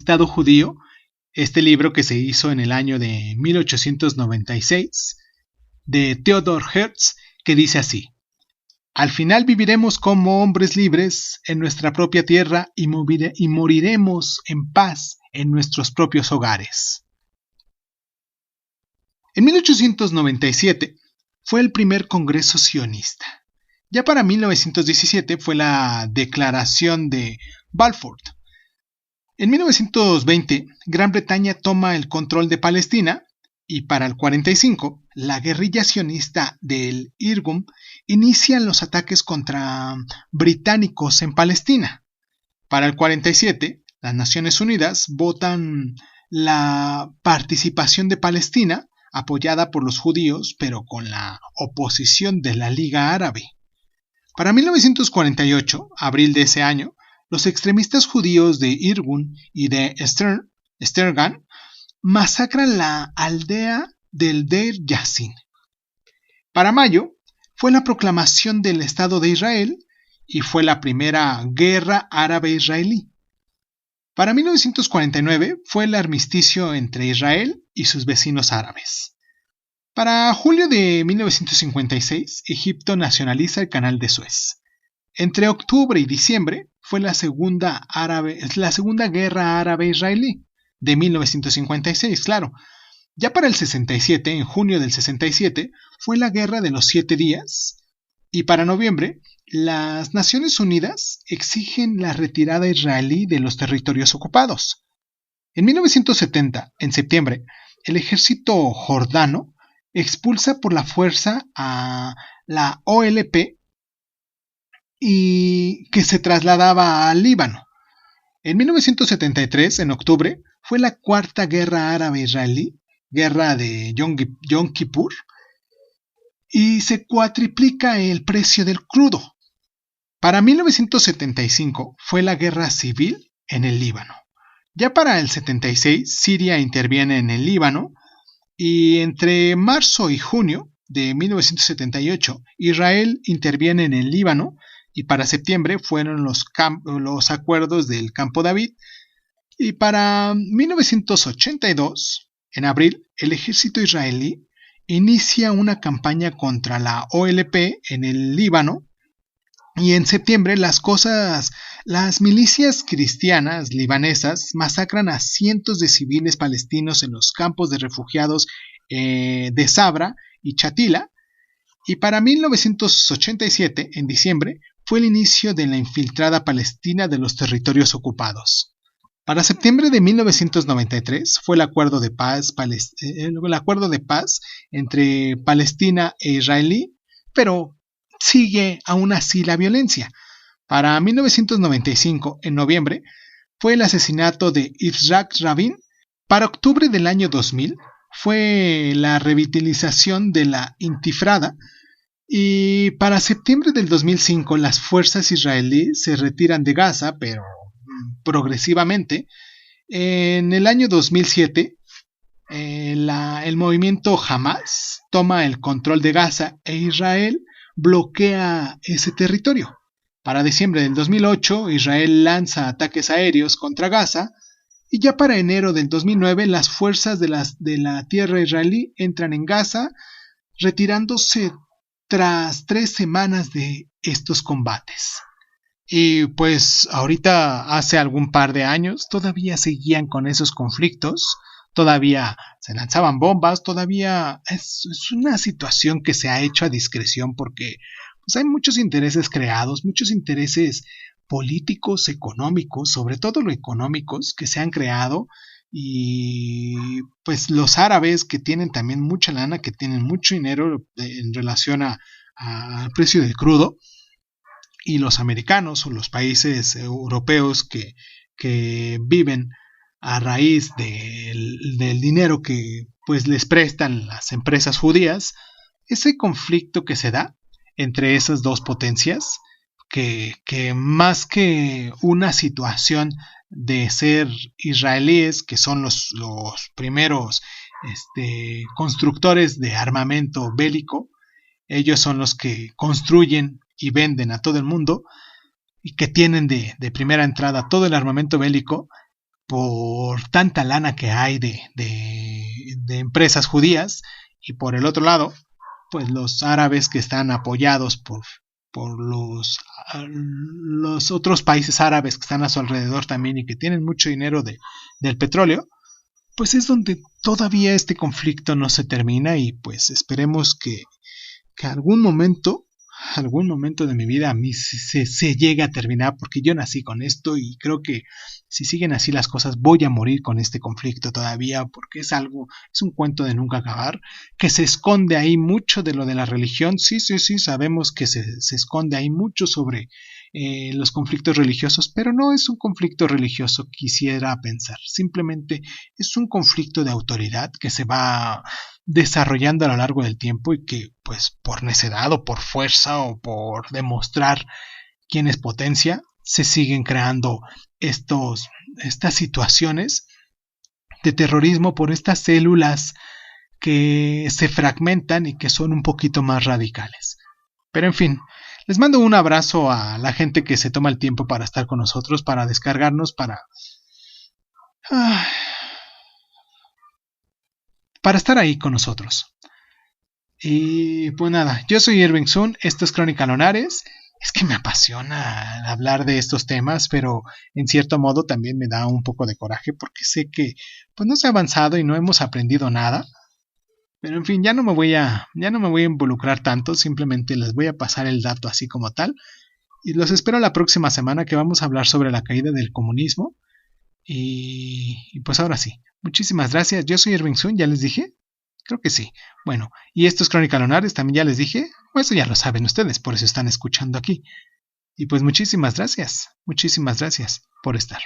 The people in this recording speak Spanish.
Estado judío, este libro que se hizo en el año de 1896 de Theodor Herzl, que dice así: al final viviremos como hombres libres en nuestra propia tierra y moriremos en paz en nuestros propios hogares. En 1897 fue el primer Congreso sionista. Ya para 1917 fue la Declaración de Balfour. En 1920, Gran Bretaña toma el control de Palestina y para el 45, la guerrilla sionista del Irgun inicia los ataques contra británicos en Palestina. Para el 47, las Naciones Unidas votan la participación de Palestina, apoyada por los judíos, pero con la oposición de la Liga Árabe. Para 1948, abril de ese año, los extremistas judíos de Irgun y de Stergan masacran la aldea del Deir Yassin. Para mayo, fue la proclamación del Estado de Israel y fue la primera guerra árabe-israelí. Para 1949 fue el armisticio entre Israel y sus vecinos árabes. Para julio de 1956, Egipto nacionaliza el Canal de Suez. Entre octubre y diciembre fue la segunda guerra árabe-israelí de 1956, claro. Ya para el 67, en junio del 67, fue la Guerra de los 7 días. Y para noviembre, las Naciones Unidas exigen la retirada israelí de los territorios ocupados. En 1970, en septiembre, el ejército jordano expulsa por la fuerza a la OLP y que se trasladaba al Líbano. En 1973, en octubre, fue la cuarta guerra árabe-israelí, guerra de Yom Kippur, y se cuatriplica el precio del crudo. Para 1975 fue la guerra civil en el Líbano. Ya para el 76, Siria interviene en el Líbano, y entre marzo y junio de 1978, Israel interviene en el Líbano, y para septiembre fueron los acuerdos del Campo David, y para 1982, en abril, el ejército israelí inicia una campaña contra la OLP en el Líbano, y en septiembre las milicias cristianas libanesas masacran a cientos de civiles palestinos en los campos de refugiados de Sabra y Chatila, y para 1987, en diciembre, fue el inicio de la infiltrada palestina de los territorios ocupados. Para septiembre de 1993 fue el acuerdo de paz entre Palestina e Israelí, pero sigue aún así la violencia. Para 1995, en noviembre, fue el asesinato de Yitzhak Rabin. Para octubre del año 2000 fue la revitalización de la Intifrada, y para septiembre del 2005 las fuerzas israelíes se retiran de Gaza, pero progresivamente. En el año 2007 el movimiento Hamas toma el control de Gaza e Israel bloquea ese territorio. Para diciembre del 2008 Israel lanza ataques aéreos contra Gaza, y ya para enero del 2009 las fuerzas de la tierra israelí entran en Gaza, retirándose tras 3 semanas de estos combates. Y pues ahorita, hace algún par de años, todavía seguían con esos conflictos, todavía se lanzaban bombas, todavía es una situación que se ha hecho a discreción porque pues hay muchos intereses creados, muchos intereses políticos, económicos, sobre todo los económicos, que se han creado, y pues los árabes que tienen también mucha lana, que tienen mucho dinero en relación al precio del crudo, y los americanos o los países europeos que viven a raíz del dinero que pues les prestan las empresas judías. Ese conflicto que se da entre esas dos potencias, que más que una situación de ser israelíes, que son los primeros constructores de armamento bélico, ellos son los que construyen y venden a todo el mundo, y que tienen de primera entrada todo el armamento bélico, por tanta lana que hay de empresas judías, y por el otro lado, pues los árabes que están apoyados por los otros países árabes que están a su alrededor también y que tienen mucho dinero del petróleo, pues es donde todavía este conflicto no se termina, y pues esperemos que algún momento de mi vida a mí se llegue a terminar, porque yo nací con esto y creo que si siguen así las cosas voy a morir con este conflicto todavía, porque es un cuento de nunca acabar, que se esconde ahí mucho de lo de la religión. Sí, sabemos que se esconde ahí mucho sobre los conflictos religiosos, pero no es un conflicto religioso, quisiera pensar, simplemente es un conflicto de autoridad que se va desarrollando a lo largo del tiempo, y que pues por necedad o por fuerza o por demostrar quién es potencia se siguen creando estas situaciones de terrorismo por estas células que se fragmentan y que son un poquito más radicales. Pero en fin, les mando un abrazo a la gente que se toma el tiempo para estar con nosotros, para descargarnos, para estar ahí con nosotros. Y pues nada, yo soy Irving Sun, esto es Crónica Lonares. Es que me apasiona hablar de estos temas, pero en cierto modo también me da un poco de coraje, porque sé que pues no se ha avanzado y no hemos aprendido nada. Pero en fin, ya no me voy a involucrar tanto, simplemente les voy a pasar el dato así como tal. Y los espero la próxima semana, que vamos a hablar sobre la caída del comunismo. Y pues ahora sí, muchísimas gracias. Yo soy Irving Sun, ya les dije. Creo que sí. Bueno, y esto es Crónica Lonares, también ya les dije. Pues eso ya lo saben ustedes, por eso están escuchando aquí. Y pues muchísimas gracias por estar.